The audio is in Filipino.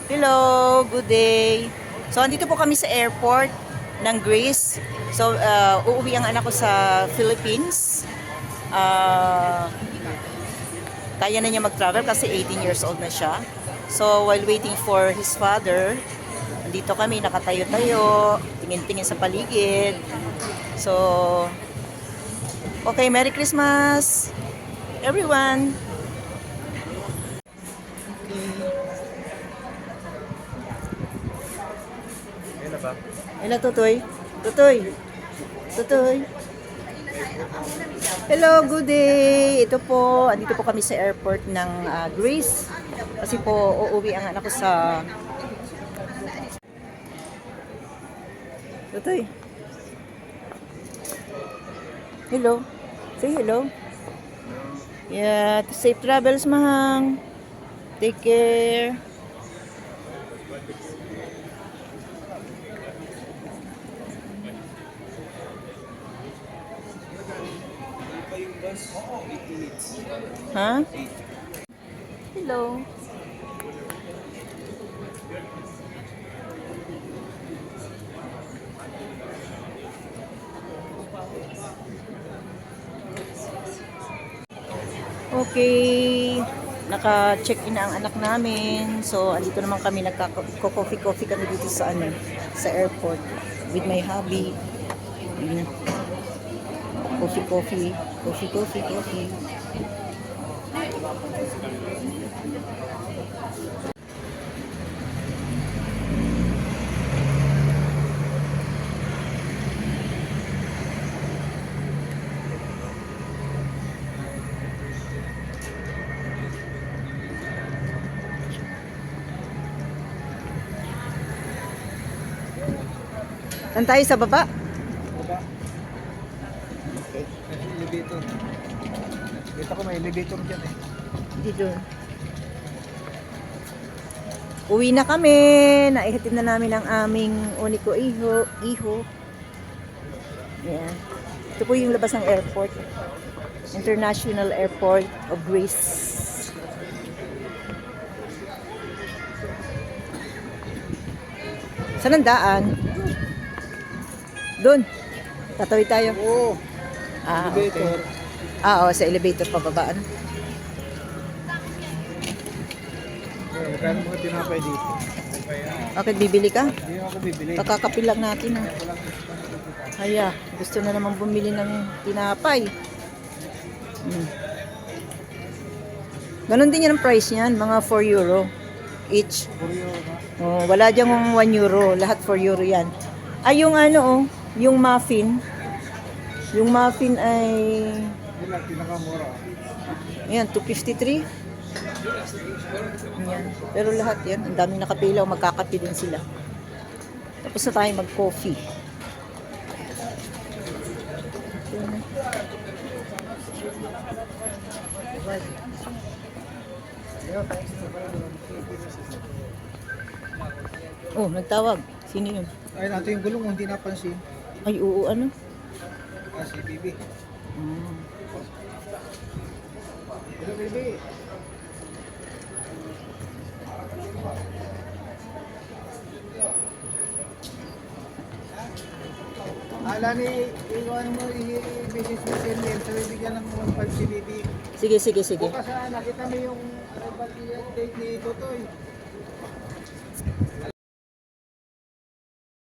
Hello, good day. So, andito po kami sa airport ng Greece. So, uuwi ang anak ko sa Philippines. Uh, Kaya na niya mag-travel kasi 18 years old na siya. So, while waiting for his father, andito kami, nakatayo-tayo, tingin-tingin sa paligid. So, okay, Merry Christmas, everyone! Hello, Tutoy. Tutoy. Tutoy. Hello, good day. Ito po, andito po kami sa airport ng Greece. Kasi po, uuwi ang anak ko sa... Tutoy. Hello. Say hello. Yeah, safe travels, mahang. Take care. Ha? Hello. Okay. Naka-check-in na ang anak namin. So, andito naman kami, nagka-coffee-coffee kami dito sa sa airport with my hubby. Coffee. Saan tayo sa baba? Baba. Okay. Elevator. Kita ko may elevator dyan eh. Dito. Uwi na kami. Naihatid na namin ang aming uniko iho. Yan. Ito po yung labas ng airport. International Airport of Greece. Saan ang daan? Doon. Tatawid tayo. Oo. Okay. Elevator. Oo, sa elevator pababaan. Magkano mga tinapay dito? Bakit bibili ka? Hindi ako bibili. Kakakapil lang natin. Haya, gusto na naman bumili ng tinapay. Ganon din yan ang price niyan, mga 4 euro each. Oh, wala diyang 1 euro, lahat 4 euro yan. Ay, yung yung muffin. Yung muffin ay... Yun lang, pinakamura. Ayan, 253. Ayan. Pero lahat yan, ang daming nakapilaw, magkakapi din sila. Tapos na tayo mag-coffee. Oh, nagtawag. Sino yun? Ay, natin yung gulong, hindi napansin. Ay, oo, ano? Si Bibi. Hmm. Hello, Bibi. Ala ni, iwan mo, i-message mo si Emil, so bibigyan ng 1.5 si Bibi. Sige. Bukas nakita mo yung arrival date ni Totoy.